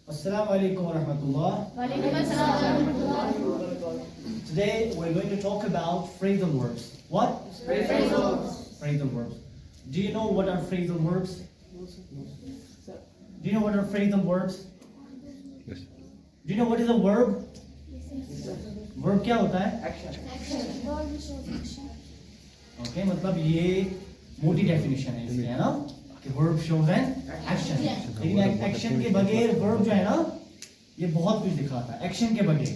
Assalamu alaikum wa rahmatullah. Today we're going to talk about phrasal verbs. What? Phrasal verbs. Do you know what are phrasal verbs? Do you know what are phrasal verbs? Yes. Do you know what is a verb? Verb क्या होता है? Okay, मतलब ये मोटी definition है इसकी, है ना? कि verb shows an action. लेकिन एक्शन के बगैर verb जो है ना, ये बहुत कुछ दिखाता है एक्शन के बगैर.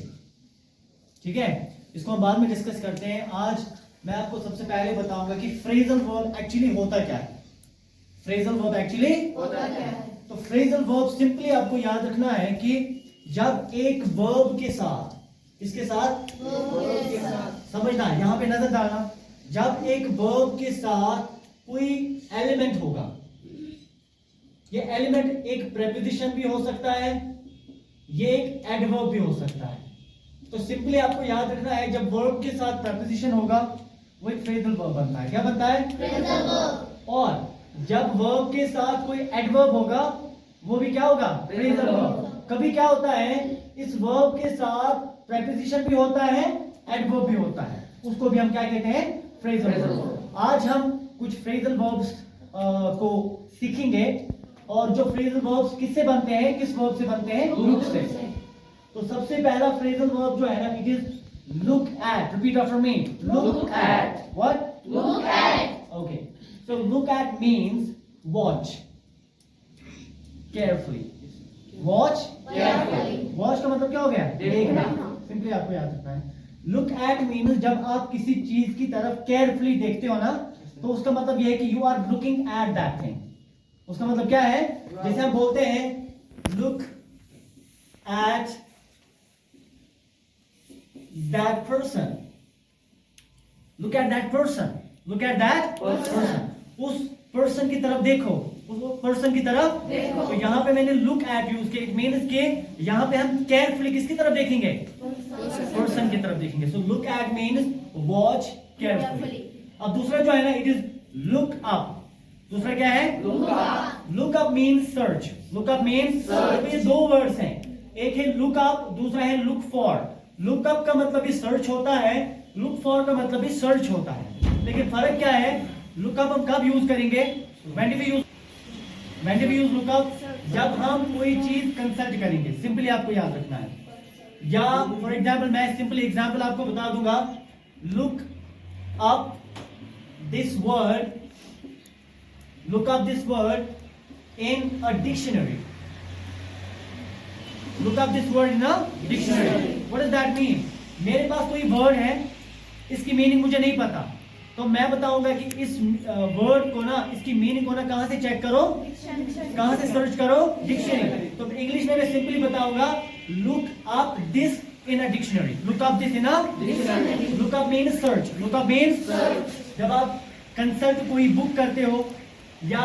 ठीक है, इसको हम बाद में डिस्कस करते हैं. आज मैं आपको सबसे पहले बताऊंगा कि फ्रेजल वर्ब एक्चुअली होता क्या है. फ्रेजल वर्ब एक्चुअली होता क्या है? तो फ्रेजल वर्ब सिंपली आपको याद रखना है कि जब एक वर्ब के साथ, इसके साथ समझना, यहां पे नजर डालना, जब एक वर्ब के साथ कोई एलिमेंट होगा, ये एलिमेंट एक प्रेपोजिशन भी हो सकता है, ये एक एडवर्ब भी हो सकता है. तो सिंपली आपको याद रखना है जब वर्ब के साथ प्रेपोजिशन होगा वो एक फ्रेजल वर्ब बनता है. क्या बनता है? Phrasal verb. और जब वर्ब के साथ कोई एडवर्ब होगा वो भी क्या होगा? Phrasal verb. कभी क्या होता है, इस वर्ब के साथ प्रेपोजिशन भी होता है, एडवर्ब भी होता है, उसको भी हम क्या कहते हैं? Phrasal verb. आज हम कुछ फ्रेजल वर्ब्स को सीखेंगे. और जो फ्रेजल वर्ब्स किससे बनते हैं, किस वर्ब से बनते हैं? लुक से. तो सबसे पहला फ्रेजल वर्ब जो है ना, it is look at. Repeat after me. Look at. What? Look at. Okay, so look at means watch carefully. Watch carefully. Watch का मतलब क्या हो गया? देखना. सिंपली आपको याद रखना है. लुक एट मींस जब आप किसी चीज की तरफ केयरफुली देखते हो ना, तो उसका मतलब यह है कि you are looking at that thing. उसका मतलब क्या है? जैसे हम बोलते हैं look at that person. Look at that person. Look at that person. उस पर्सन की तरफ देखो, उस पर्सन की तरफ देखो. तो यहां पे मैंने लुक एट यूज किया. इट मींस के यहां पे हम केयरफुली किसकी तरफ देखेंगे? पर्सन की तरफ देखेंगे. So look at means watch carefully. अब दूसरा जो है ना, इट इज लुक अप. दूसरा क्या है? Look up. Look up means search. Look up means search. ये दो वर्ड्स हैं, एक है लुक अप, दूसरा है लुक फॉर. लुक अप का मतलब भी सर्च होता है, लुक फॉर का मतलब भी सर्च होता है. लेकिन फर्क क्या है? लुक अप हम कब यूज करेंगे? When do we use look up? जब हम कोई चीज कंसल्ट करेंगे. सिंपली आपको याद रखना है. या फॉर एग्जाम्पल मैं सिंपली एग्जाम्पल आपको बता दूंगा. Look up this word. Look up this word in a dictionary. Look up this word in a dictionary. What does that mean? मेरे पास कोई वर्ड है, इसकी मीनिंग मुझे नहीं पता, तो मैं बताऊंगा कि इस वर्ड को ना, इसकी मीनिंग को ना कहां से चेक करो, कहां से सर्च करो? डिक्शनरी. तो इंग्लिश में मैं सिंपली बताऊंगा look up this in a dictionary. Look up this in a dictionary. Look up means search. Look up means search. जब आप कंसल्ट कोई बुक करते हो या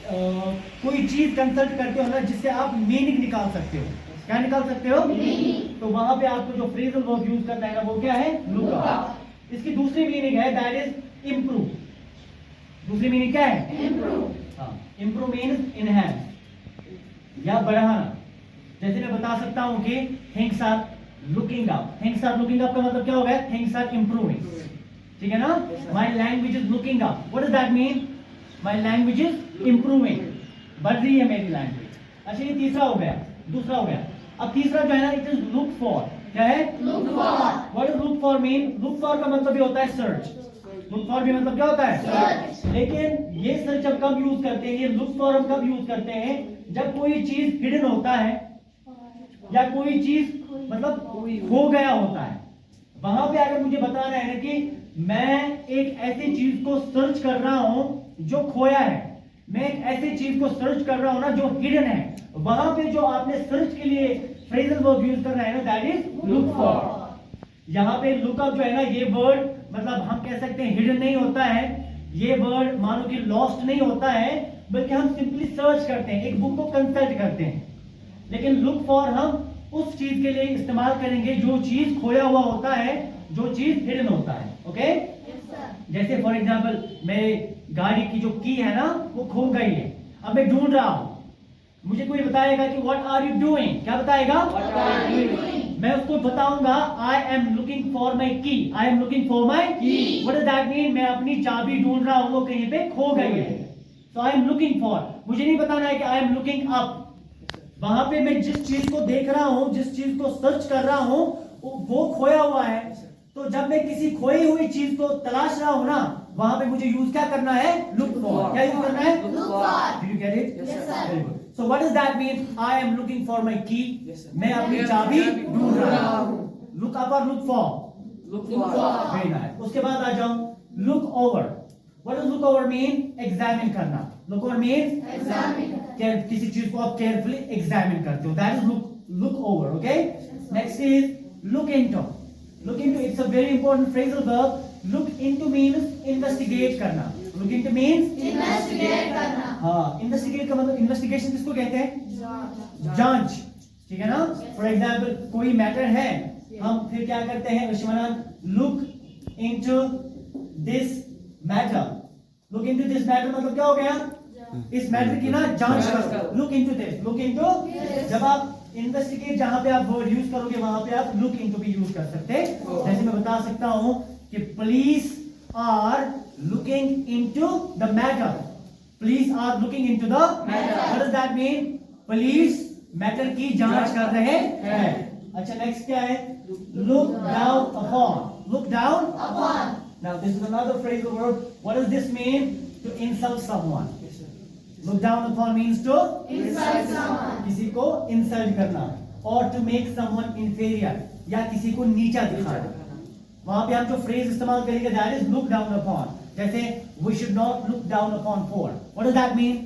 कोई चीज कंसल्ट करते हो ना, जिससे आप मीनिंग निकाल सकते हो. क्या निकाल सकते हो? मीनिंग. तो वहां पे आपको जो फ्रेजल वर्ब यूज करना है ना, वो क्या है? Look up. इसकी दूसरी मीनिंग है, दैट इज इंप्रूव. दूसरी मीनिंग क्या है? इंप्रूव. हाँ, इंप्रूव मीन्स इनहैंस या बढ़ाना. जैसे मैं बता सकता हूं कि things are looking up. Things are looking up का मतलब क्या हो गया? Things are improving. ठीक है ना? My language is looking up. What does that mean? My language is improving. बढ़ रही है मेरी लैंग्वेज. अच्छा, ये तीसरा हो गया. दूसरा हो गया. अब तीसरा जो है ना, इट इज लुक फॉर. क्या है? Look for. What is look for mean? Look for का मतलब भी होता है सर्च. लुक फॉर भी मतलब क्या होता है? सर्च. लेकिन ये सर्च हम कब यूज करते हैं, ये लुक फॉर हम कब यूज करते हैं? जब कोई चीज हिडन होता है या कोई चीज मतलब खो गया होता है. वहां पे अगर मुझे बताना है ना कि मैं एक ऐसी चीज को सर्च कर रहा हूं जो खोया है, मैं एक ऐसी चीज को सर्च कर रहा हूं ना जो हिडन है, वहां पे जो आपने सर्च के लिए फ्रेजल वर्ब यूज करना है ना, दैट इज लुक फॉर. यहां पे लुक अप जो है ना, ये वर्ड मतलब हम कह सकते हैं हिडन नहीं होता है. ये वर्ड मानो कि लॉस्ट नहीं होता है, बल्कि हम सिंपली सर्च करते हैं, एक बुक को कंसल्ट करते हैं. लेकिन लुक फॉर हम उस चीज के लिए इस्तेमाल करेंगे जो चीज खोया हुआ होता है, जो चीज हिडन होता है. ओके? जैसे फॉर एग्जाम्पल मेरे गाड़ी की जो की है ना, वो खो गई है. अब मैं ढूंढ रहा हूं, मुझे कोई बताएगा कि व्हाट आर यू डूइंग, क्या बताएगा? मैं उसको बताऊंगा I am looking for my key, I am looking for my key. What does that mean? मैं अपनी चाबी ढूंढ रहा हूं, वो कहीं पे खो गई है। सो आई एम लुकिंग फॉर, मुझे नहीं बताना है कि आई एम लुकिंग अप। वहां पे मैं जिस चीज को देख रहा हूं, जिस चीज को सर्च कर रहा हूं, वो खोया हुआ है। तो जब मैं किसी खोई हुई चीज को तलाश रहा हूं ना, वहां पे मुझे यूज क्या करना है? Look for. क्या यूज करना है? Look for. Did you get it? Yes, sir. Very good. So what does that mean? I am looking for my key. Yes, sir. मैं अपनी चाबी ढूंढ रहा हूं। Look up or look for? Look Look for. for. Very nice. उसके बाद आ जाऊं, look over. What does look over mean? Examine करना। Look over means Examine. किसी चीज को आप carefully examine करते हो। That is look over. Okay? Next is look into. Look into, it's a very important phrasal verb. Look into means investigate करना। Look into means Investigate करना। हाँ, investigate का मतलब, investigation किसको कहते हैं? जांच, ठीक है ना? फॉर एग्जाम्पल कोई मैटर है, हम फिर क्या करते हैं Vishwanath? Look into this matter. Look into this matter मतलब क्या हो गया? इस मैटर की ना जांच करो। Look into this, look into. जब आप इन्वेस्टिगेट, जहां पे आप वर्ड यूज करोगे वहां पे आप लुक इनटू भी यूज कर सकते हैं। जैसे मैं बता सकता हूं कि police are looking into the matter. Police are looking into the matter. What does that mean? Police matter की जांच कर रहे हैं। अच्छा, नेक्स्ट क्या है? Look down upon. Look down Upon. Now this is another phrasal verb. What does this mean? To insult someone. Yes, sir. Look down upon means to Insult someone. किसी को इंसल्ट करना, और टू मेक समवन इंफीरियर, या किसी को नीचा दिखाना। वहां पे हम जो फ्रेज इस्तेमाल करेंगे that is look down upon. जैसे we should not look down upon poor. What does that mean?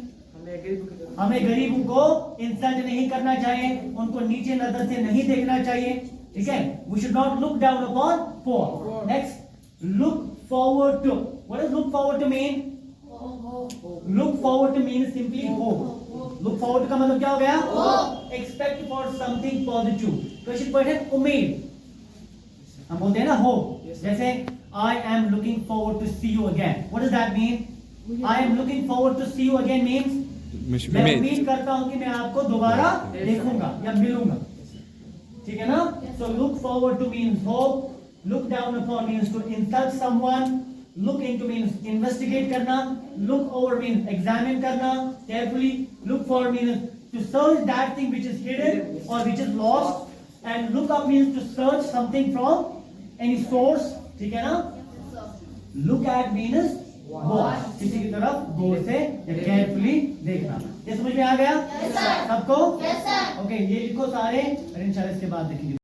हमें गरीबों को इंसल्ट नहीं करना चाहिए, उनको नीचे नजर से नहीं देखना चाहिए, ठीक है? We should not look down upon poor. Next, look forward to. What does look forward to mean? Look forward to mean simply hope. Look forward का मतलब क्या हो गया? Hope. Expect for something positive. Question point है उम्मीद, हम बोलते हैं ना होप। Yes. जैसे I am looking forward to see you again. What does that mean? I am looking forward to see you again means मैं उम्मीद करता हूं कि मैं आपको दोबारा Yes. देखूंगा या मिलूंगा, ठीक है ना? So look forward to means hope, look down upon means to insult someone, look into means investigate करना, लुक ओवर मीन्स एग्जामिन करना carefully, look for means to search that thing which is hidden और which is lost, and look up means to search something from any source, ठीक है ना? Look at means watch, किसी की तरफ गौर से या केयरफुली देखना। ये समझ में आ गया Yes, sir. सबको? Yes, sir. ओके, ये लिखो सारे, और इंशाल्लाह इसके बाद देखेंगे।